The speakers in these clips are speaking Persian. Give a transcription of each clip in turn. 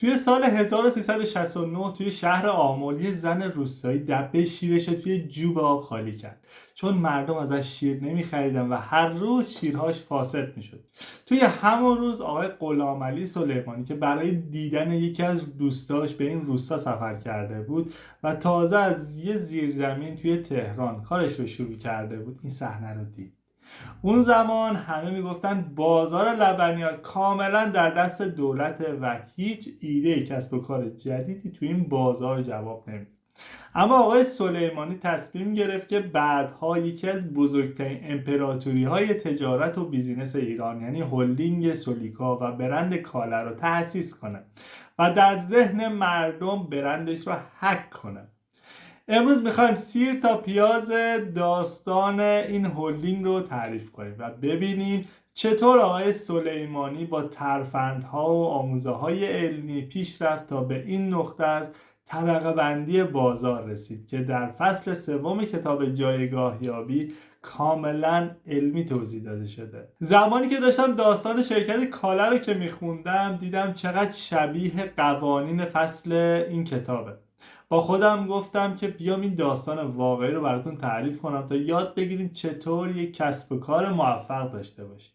توی سال 1369 توی شهر آمل یه زن روستایی دبه شیرش رو توی جوب آب خالی کرد، چون مردم ازش شیر نمیخریدن و هر روز شیرهاش فاسد میشد. توی همون روز آقای غلامعلی سلیمانی که برای دیدن یکی از دوستاش به این روستا سفر کرده بود و تازه از یه زیرزمین توی تهران کارش رو شروع کرده بود، این صحنه رو دید. اون زمان همه میگفتن بازار لبنیات کاملا در دست دولته و هیچ ایده کسب و کار جدیدی تو این بازار جواب نمیده. اما آقای سلیمانی تصمیم گرفت که بعدها یکی از بزرگترین امپراتوری های تجارت و بیزینس ایران یعنی هلدینگ سولیکا و برند کالا رو تأسیس کنه و در ذهن مردم برندش رو حک کنه. امروز میخوایم سیر تا پیاز داستان این هلدینگ رو تعریف کنیم و ببینیم چطور آقای سلیمانی با ترفندها و آموزه های علمی پیش رفت تا به این نقطه از طبقه بندی بازار رسید که در فصل سوم کتاب جایگاه یابی کاملا علمی توضیح داده شده. زمانی که داشتم داستان شرکت کالا رو که میخوندم دیدم چقدر شبیه قوانین فصل این کتابه. با خودم گفتم که بیام این داستان واقعی رو براتون تعریف کنم تا یاد بگیریم چطور یک کسب و کار موفق داشته باشیم.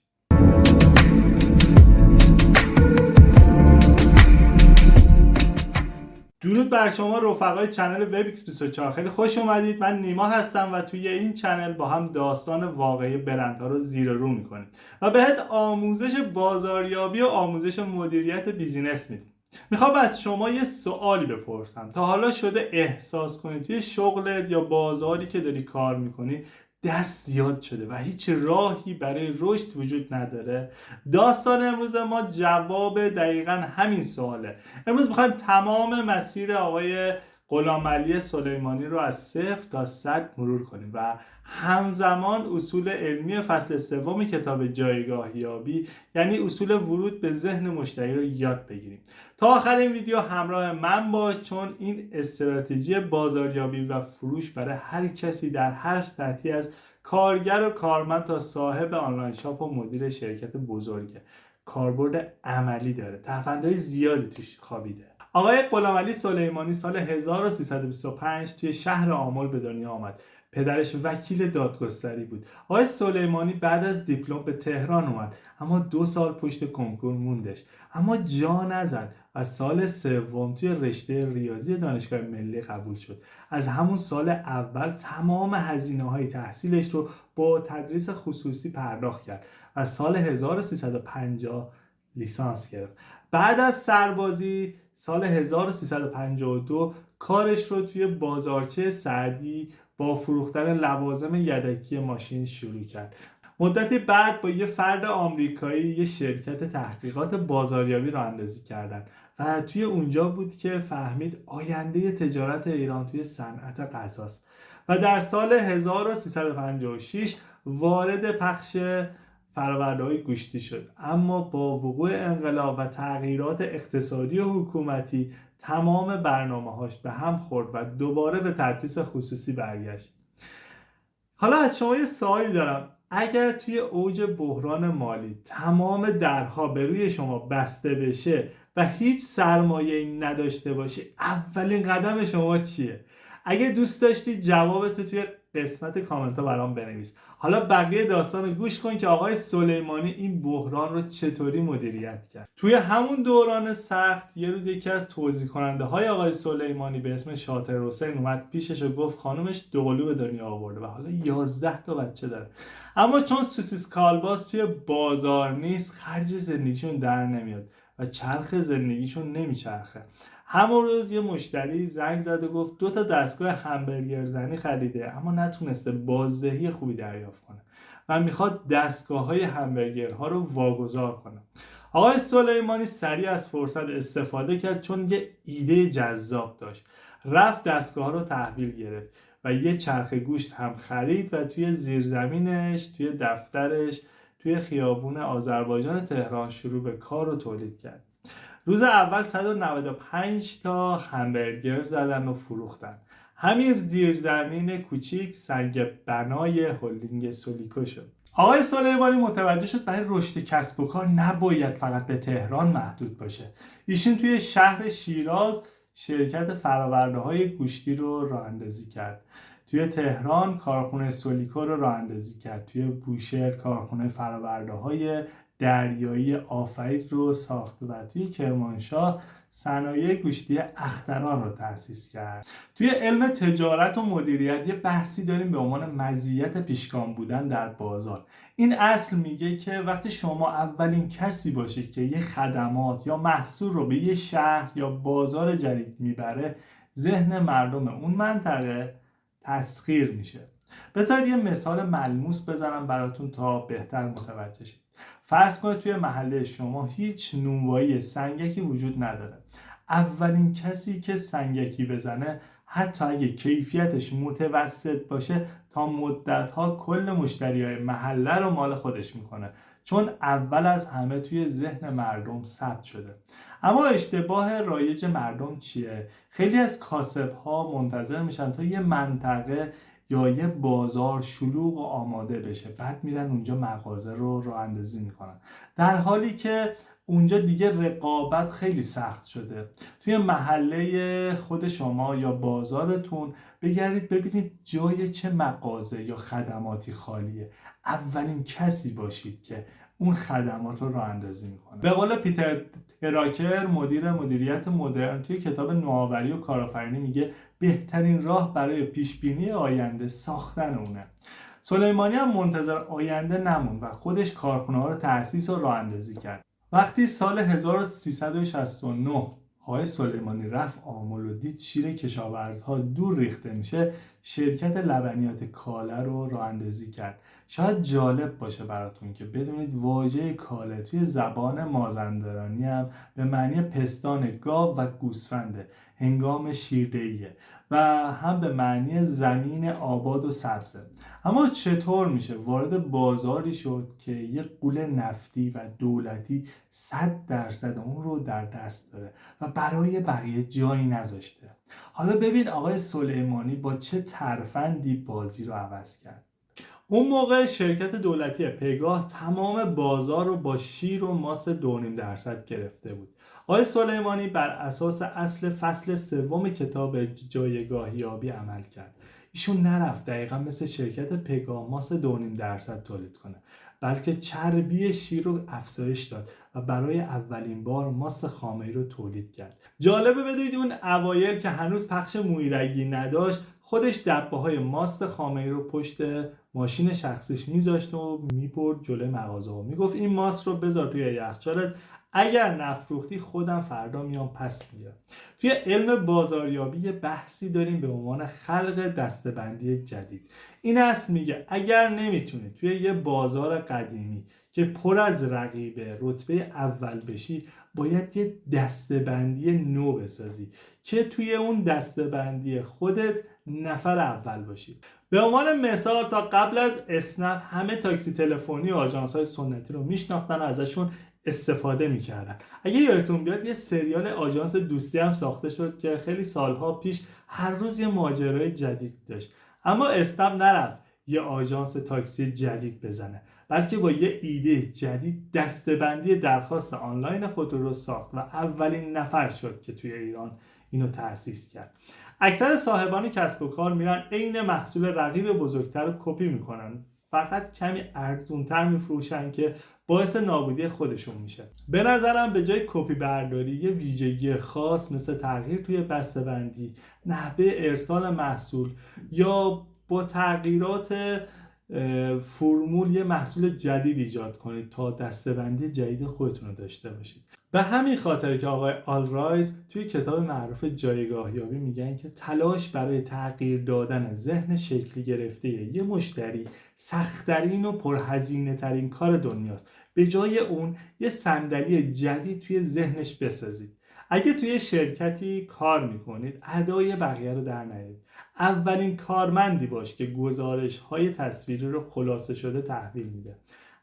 درود بر شما رفقای چنل وبیکس 24. خیلی خوش اومدید. من نیما هستم و توی این چنل با هم داستان واقعی برندها رو زیر رو میکنیم و بهت آموزش بازاریابی و آموزش مدیریت بیزینس میدیم. میخوام از شما یه سوالی بپرسم. تا حالا شده احساس کنی توی شغلت یا بازاری که داری کار میکنی دست زیاد شده و هیچ راهی برای رشد وجود نداره؟ داستان امروز ما جواب دقیقا همین سواله. امروز میخوایم تمام مسیر آقای غلامعلی سلیمانی رو از 0 تا 100 مرور کنیم و همزمان اصول علمی فصل سوم کتاب جایگاه یابی یعنی اصول ورود به ذهن مشتری رو یاد بگیریم. تا آخر این ویدیو همراه من باش، چون این استراتژی بازاریابی و فروش برای هر کسی در هر سطحی از کارگر و کارمند تا صاحب آنلاین شاپ و مدیر شرکت بزرگه. کاربرد عملی داره، ترفندهای زیادی توش خوابیده. آقای غلامعلی سلیمانی سال 1325 توی شهر آمل به دنیا آمد. پدرش وکیل دادگستری بود. آقای سلیمانی بعد از دیپلم به تهران اومد، اما 2 سال پشت کنکور موندش، اما جا نزد و سال سوم توی رشته ریاضی دانشگاه ملی قبول شد. از همون سال اول تمام هزینه‌های تحصیلش رو با تدریس خصوصی پرداخت کرد و سال 1350 لیسانس گرفت. بعد از سربازی سال 1352 کارش رو توی بازارچه سعدی با فروختن لوازم یدکی ماشین شروع کرد. مدتی بعد با یه فرد آمریکایی یه شرکت تحقیقات بازاریابی راه اندازی کردن و توی اونجا بود که فهمید آینده تجارت ایران توی صنعت غذاست و در سال 1356 وارد پخش فرآورده‌های گوشتی شد. اما با وقوع انقلاب و تغییرات اقتصادی و حکومتی تمام برنامه‌هاش به هم خورد و دوباره به تدریس خصوصی برگشت. حالا از شما یه سوالی دارم. اگر توی اوج بحران مالی تمام درها به روی شما بسته بشه و هیچ سرمایه‌ای نداشته باشی، اولین قدم شما چیه؟ اگه دوست داشتی جوابتو توی قسمت کامنت ها برام بنویس. حالا بقیه داستان گوش کن که آقای سلیمانی این بحران رو چطوری مدیریت کرد. توی همون دوران سخت یه روز یکی از توضیح کننده های آقای سلیمانی به اسم شاطر حسین اومد پیشش و گفت خانومش دوقلو به دنیا آورده و حالا 11 تا بچه داره، اما چون سوسیس کالباس توی بازار نیست خرج زندگیشون در نمیاد و چرخ زندگیشون نمیچرخه. همون روز یه مشتری زنگ زد و گفت 2 تا دستگاه همبرگر زنی خریده اما نتونسته بازدهی خوبی دریافت کنه و میخواد دستگاه‌های همبرگرها رو واگذار کنه. آقای سلیمانی سریع از فرصت استفاده کرد، چون یه ایده جذاب داشت. رفت دستگاه رو تحویل گرفت و یه چرخ گوشت هم خرید و توی زیرزمینش، توی دفترش، توی خیابون آذربایجان تهران شروع به کار و تولید کرد. روز اول 195 تا همبرگر زدن و فروختن. همین زیرزمین کوچیک سنگ بنای هلدینگ سولیکو شد. آقای سلیمانی متوجه شد برای رشد کسب و کار نباید فقط به تهران محدود باشه. ایشون توی شهر شیراز شرکت فرآورده‌های گوشتی رو راه اندازی کرد. توی تهران کارخونه سولیکو رو راه اندازی کرد. توی بوشهر کارخونه فرآورده‌های دریایی آفرید رو ساخت و توی کرمانشاه صنایع گوشتی اختران رو تأسیس کرد. توی علم تجارت و مدیریت یه بحثی داریم به عنوان مزیت پیشگام بودن در بازار. این اصل میگه که وقتی شما اولین کسی باشید که یه خدمات یا محصول رو به یه شهر یا بازار جدید میبره، ذهن مردم اون منطقه تسخیر میشه. بذارید یه مثال ملموس بزنم براتون تا بهتر متوجه شید. فرض کنید توی محله شما هیچ نونوایی سنگکی وجود نداره. اولین کسی که سنگکی بزنه، حتی اگه کیفیتش متوسط باشه، تا مدت‌ها کل مشتریای محله رو مال خودش میکنه، چون اول از همه توی ذهن مردم ثبت شده. اما اشتباه رایج مردم چیه؟ خیلی از کاسب‌ها منتظر میشن تا یه منطقه یا یه بازار شلوغ و آماده بشه، بعد میرن اونجا مغازه رو راه اندازی میکنن، در حالی که اونجا دیگه رقابت خیلی سخت شده. توی محله خود شما یا بازارتون بگردید ببینید جای چه مغازه یا خدماتی خالیه. اولین کسی باشید که اون خدمات رو راه اندازی میکنه. به قول پیتر دراکر، مدیر مدیریت مدرن، توی کتاب نوآوری و کارآفرینی میگه بهترین راه برای پیش بینی آینده ساختن اونه. سلیمانی هم منتظر آینده نموند و خودش کارخونه ها رو تأسیس و راه اندازی کرد. وقتی سال 1369 آقای سلیمانی رفت آمل و دید شیر کشاورزها دور ریخته میشه، شرکت لبنیات کاله رو راه اندازی کرد. شاید جالب باشه براتون که بدونید واژه کاله توی زبان مازندرانی هم به معنی پستان گاو و گوسفنده هنگام شیردهیه و هم به معنی زمین آباد و سبزه. اما چطور میشه وارد بازاری شد که یه غول نفتی و دولتی 100% اون رو در دست داره و برای بقیه جایی نذاشته؟ حالا ببین آقای سلیمانی با چه ترفندی بازی رو عوض کرد. اون موقع شرکت دولتی پگاه تمام بازار رو با شیر و ماست 2.5% گرفته بود. آقای سلیمانی بر اساس اصل فصل 3 کتاب جایگاه یابی عمل کرد. ایشون نرفت دقیقا مثل شرکت پگاه ماست 2.5% تولید کنه، بلکه چربی شیر رو افزایش داد و برای اولین بار ماست خامه‌ای رو تولید کرد. جالبه بدونید اون اوایل که هنوز پخش مویرگی نداشت، خودش دبه‌های ماست خامه‌ای رو پشت ماشین شخصیش میذاشت و میبرد جلوی مغازه و میگفت این ماست رو بذار توی یخچالت، اگر نفروختی خودم فردا میام پس میگیرم. توی علم بازاریابی یه بحثی داریم به عنوان خلق دسته‌بندی جدید. این اصل میگه اگر نمیتونی توی یه بازار قدیمی که پر از رقیبه رتبه اول بشی، باید یه دسته‌بندی نو بسازی که توی اون دسته‌بندی خودت نفر اول باشی. به عنوان مثال تا قبل از اسنپ همه تاکسی تلفنی و آژانس‌های سنتی رو میشناختن و ازشون استفاده میکردن. اگه یادتون بیاد یه سریال آژانس دوستی هم ساخته شد که خیلی سالها پیش هر روز یه ماجرای جدید داشت. اما اسنپ نرفت یه آژانس تاکسی جدید بزنه، بلکه با یه ایده جدید دسته‌بندی درخواست آنلاین خود رو ساخت و اولین نفر شد که توی ایران اینو تأسیس کرد. اکثر صاحبان کسب و کار میرن عین محصول رقیب بزرگتر رو کپی میکنن، فقط کمی ارزونتر میفروشن که باعث نابودی خودشون میشه. به نظرم به جای کپی برداری یه ویژگی خاص مثل تغییر توی بسته‌بندی، نحوه ارسال محصول یا با تغییرات فرمول یه محصول جدید ایجاد کنید تا دسته‌بندی جدید خودتون رو داشته باشید. به همین خاطر که آقای آلرایز توی کتاب معروف جایگاه یابی میگن که تلاش برای تغییر دادن ذهن شکلی گرفته یه مشتری سخت‌ترین و پرهزینه ترین کار دنیاست. به جای اون یه صندلی جدید توی ذهنش بسازید. اگه توی شرکتی کار میکنید ادای بقیه رو در نیارید. اولین کارمندی باش که گزارش‌های تصویری رو خلاصه شده تحویل میده.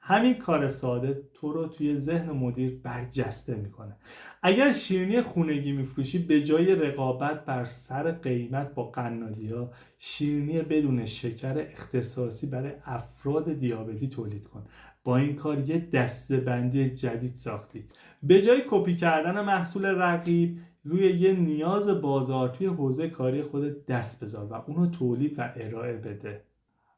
همین کار ساده تو رو توی ذهن مدیر برجسته میکنه. اگر شیرینی خونگی میفروشی، به جای رقابت بر سر قیمت با قنادی‌ها، شیرینی بدون شکر اختصاصی برای افراد دیابتی تولید کن. با این کار یه دسته‌بندی جدید ساختی. به جای کپی کردن محصول رقیب، روی یه نیاز بازار توی حوزه کاری خودت دست بذار و اونو تولید و ارائه بده.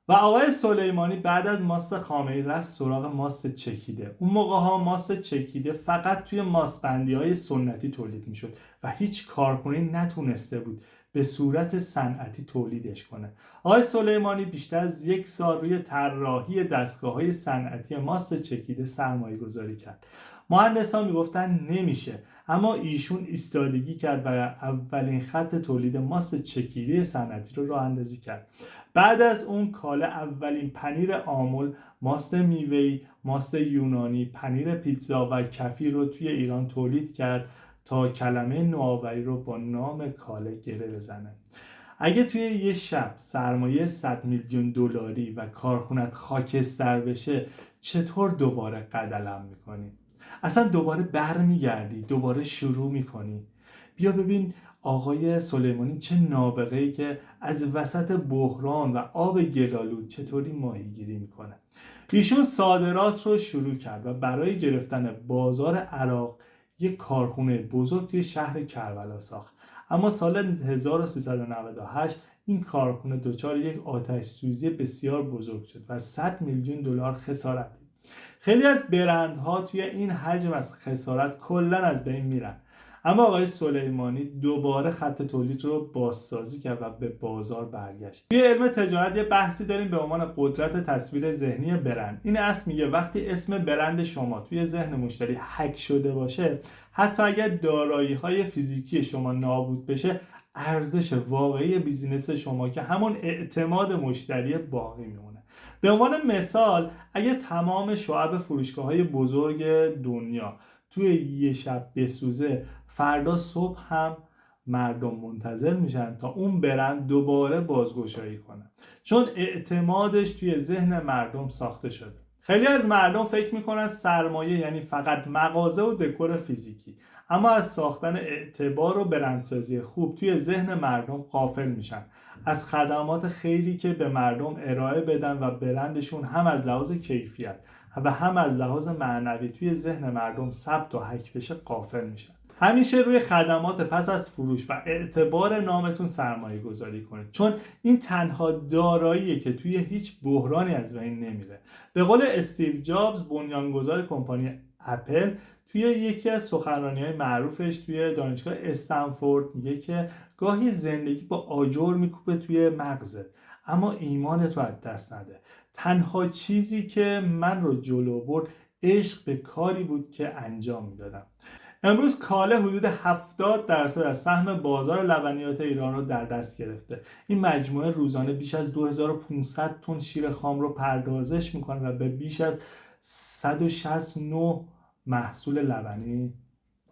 و آقای سلیمانی بعد از ماست خامه‌ای رفت سراغ ماست چکیده. اون موقع ها ماست چکیده فقط توی ماستبندی های سنتی تولید میشد و هیچ کارخونه نتونسته بود به صورت صنعتی تولیدش کنه. آقای سلیمانی بیشتر از 1 سال روی طراحی دستگاه‌های صنعتی ماست چکیده سرمایه گذاری کرد. مهندسان میگفتن نمیشه، اما ایشون ایستادگی کرد و اولین خط تولید ماست چکیده صنعتی رو راه اندازی کرد. بعد از اون کاله اولین پنیر آمل، ماست میوه‌ای، ماست یونانی، پنیر پیتزا و کفی رو توی ایران تولید کرد تا کلمه نوآوری رو با نام کاله گره بزنه. اگه توی یه شب سرمایه 100 میلیون دلاری و کارخونت خاکستر بشه، چطور دوباره قدم میکنی؟ اصلا دوباره برمیگردی، دوباره شروع میکنی. بیا ببین آقای سلیمانی چه نابغه‌ای که از وسط بحران و آب گلالود چطوری ماهیگیری میکنه. ایشون صادرات رو شروع کرد و برای گرفتن بازار عراق یک کارخونه بزرگ توی شهر کربلا ساخت. اما سال 1398 این کارخونه دچار یک آتش سوزی بسیار بزرگ شد و 100 میلیون دلار خسارت دید. خیلی از برندها توی این حجم از خسارت کلا از بین میرن. اما آقای سلیمانی دوباره خط تولید رو بازسازی کرد و به بازار برگشت. توی علم تجارت یه بحثی داریم به عنوان قدرت تصویر ذهنی برند. این اصل میگه وقتی اسم برند شما توی ذهن مشتری هک شده باشه، حتی اگر دارایی‌های فیزیکی شما نابود بشه، ارزش واقعی بیزینس شما که همون اعتماد مشتری باقی میمونه. به عنوان مثال، اگر تمام شعب فروشگاه‌های بزرگ دنیا توی یه شب بسوزه، فردا صبح هم مردم منتظر میشن تا اون برند دوباره بازگشایی کنه، چون اعتمادش توی ذهن مردم ساخته شده. خیلی از مردم فکر میکنن سرمایه یعنی فقط مغازه و دکور فیزیکی، اما از ساختن اعتبار و برندسازی خوب توی ذهن مردم غافل میشن. از خدمات خیلی که به مردم ارائه بدن و برندشون هم از لحاظ کیفیت و هم از لحاظ معنوی توی ذهن مردم ثبت و حک بشه غافل میشن. همیشه روی خدمات پس از فروش و اعتبار نامتون سرمایه گذاری کنید، چون این تنها داراییه که توی هیچ بحرانی از بین نمیره. به قول استیو جابز، بنیانگذار کمپانی اپل، توی یکی از سخنرانی‌های معروفش توی دانشگاه استنفورد میگه که گاهی زندگی با آجر میکوبه توی مغزت، اما ایمانت رو از دست نده. تنها چیزی که من رو جلو برد عشق به کاری بود که انجام میدادم. امروز کاله حدود 70% از سهم بازار لبنیات ایران رو در دست گرفته. این مجموعه روزانه بیش از 2500 تن شیر خام رو پردازش میکنه و به بیش از 169 محصول لبنی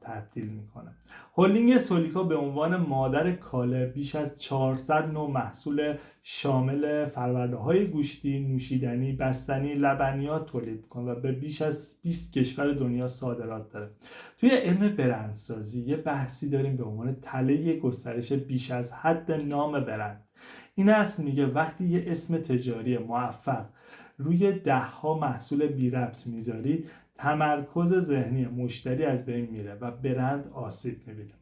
تبدیل میکنه. هلدینگ سولیکا به عنوان مادر کاله بیش از 400 نوع محصول شامل فرورده‌های گوشتی، نوشیدنی، بستنی، لبنیات تولید میکنه و به بیش از 20 کشور دنیا صادرات داره. توی علم برندسازی یه بحثی داریم به عنوان تله گسترش بیش از حد نام برند. این اصل میگه وقتی یه اسم تجاری موفق روی 10 محصول بی ربط میذارید، تمرکز ذهنی مشتری از بین میره و برند آسیب میبینه.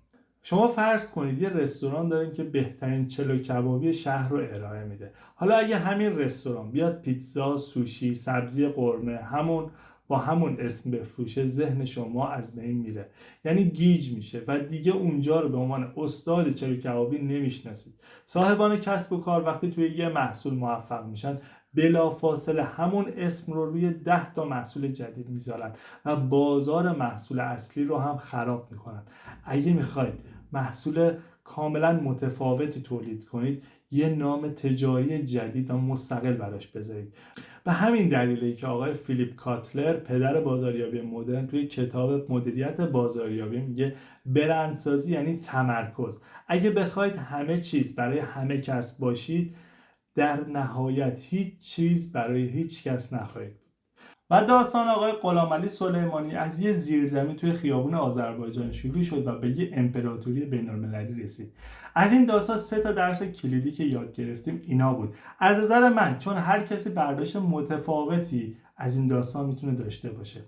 شما فرض کنید یه رستوران دارین که بهترین چلو کبابی شهر رو ارائه میده. حالا اگه همین رستوران بیاد پیتزا، سوشی، سبزی قرمه با همون اسم بفروشه، ذهن شما از بین میره، یعنی گیج میشه و دیگه اونجا رو به عنوان استاد چلو کبابی نمیشناسید. صاحبان کسب و کار وقتی توی یه محصول موفق میشن، بلافاصله همون اسم رو روی 10 تا محصول جدید میذارن و بازار محصول اصلی رو هم خراب میکنن. اگه میخواید محصول کاملا متفاوتی تولید کنید، یه نام تجاری جدید و مستقل براش بذارید. به همین دلیله که آقای فیلیپ کاتلر، پدر بازاریابی مدرن، توی کتاب مدیریت بازاریابی میگه برندسازی یعنی تمرکز. اگه بخواید همه چیز برای همه کس باشید، در نهایت هیچ چیز برای هیچ کس نخواهید. و داستان آقای غلامعلی سلیمانی از یه زیرزمین توی خیابون آذربایجان شروع شد و به یه امپراتوری بین‌المللی رسید. از این داستان 3 تا درس کلیدی که یاد گرفتیم اینا بود. از نظر من، چون هر کسی برداشت متفاوتی از این داستان میتونه داشته باشه.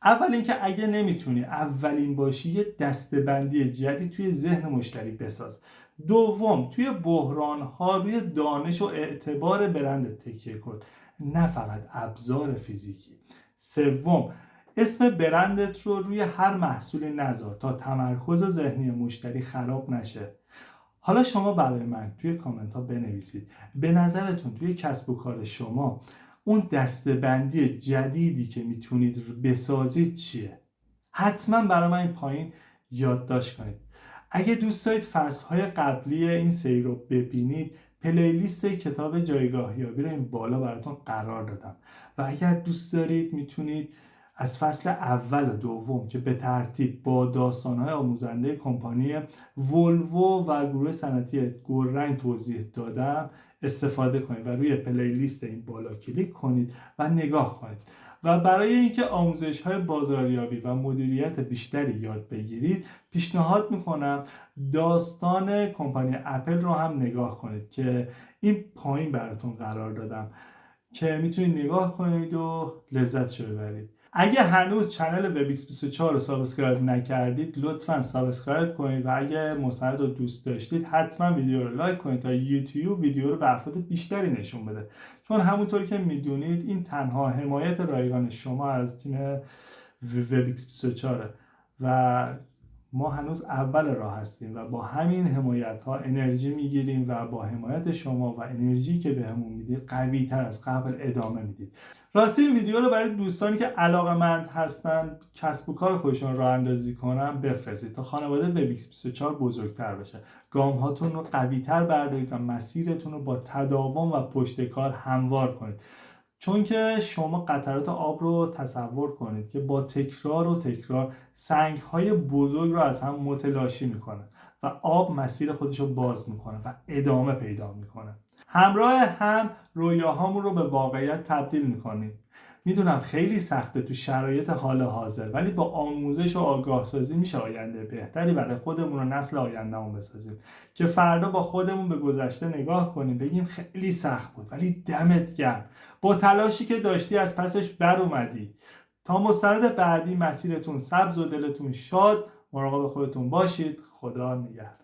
اول اینکه اگه نمیتونی اولین باشی، یه دسته‌بندی جدید توی ذهن مشتری بساز. دوم، توی بحران‌ها روی دانش و اعتبار برندت تکیه کن، نه فقط ابزار فیزیکی. سوم، اسم برندت رو روی هر محصولی نذار تا تمرکز ذهنی مشتری خراب نشه. حالا شما برای من توی کامنت ها بنویسید به نظرتون توی کسب و کار شما اون دسته‌بندی جدیدی که میتونید بسازید چیه؟ حتما برای من این پایین یادداشت کنید. اگه دوست دارید فصل‌های قبلی این سری رو ببینید، پلیلیست کتاب جایگاه یابی رو این بالا براتون قرار دادم و اگر دوست دارید میتونید از فصل اول و دوم که به ترتیب با داستان‌های آموزنده کمپانی ولوو و گروه صنعتی گلرنگ توضیح دادم استفاده کنید و روی پلیلیست این بالا کلیک کنید و نگاه کنید. و برای اینکه آموزش‌های بازاریابی و مدیریت بیشتری یاد بگیرید، پیشنهاد میکنم داستان کمپانی اپل رو هم نگاه کنید که این پایین براتون قرار دادم که میتونید نگاه کنید و لذتشو ببرید. اگه هنوز چنل وبیکس 24 رو سابسکرایب نکردید، لطفاً سابسکرایب کنید و اگه مستند رو دوست داشتید حتما ویدیو رو لایک کنید تا یوتیوب ویدیو رو به افراد بیشتری نشون بده، چون همونطور که میدونید این تنها حمایت رایگان شما از تیم وبیکس 24 و ما هنوز اول راه هستیم و با همین حمایت ها انرژی میگیریم و با حمایت شما و انرژی که بهمون میدید قوی تر از قبل ادامه میدید. راستی این ویدیو رو برای دوستانی که علاقه‌مند هستن کسب و کار خودشون راه اندازی کنن بفرستید تا خانواده وبیکس 24 بزرگتر بشه. گام هاتون رو قوی تر بردارید و مسیرتون رو با تداوم و پشتکار هموار کنید. چون که شما قطرات آب رو تصور کنید که با تکرار و تکرار سنگ‌های بزرگ رو از هم متلاشی میکنه و آب مسیر خودش رو باز میکنه و ادامه پیدا میکنه. همراه هم رویاهامون رو به واقعیت تبدیل میکنیم. میدونم خیلی سخته تو شرایط حال حاضر، ولی با آموزش و آگاه سازی میشه آینده بهتری برای خودمون و نسل آیندهمون بسازیم که فردا با خودمون به گذشته نگاه کنیم بگیم خیلی سخت بود ولی دمت گرم، با تلاشی که داشتی از پسش بر اومدی. تا مستند بعدی مسیرتون سبز و دلتون شاد. مراقب خودتون باشید. خدا نگهدار.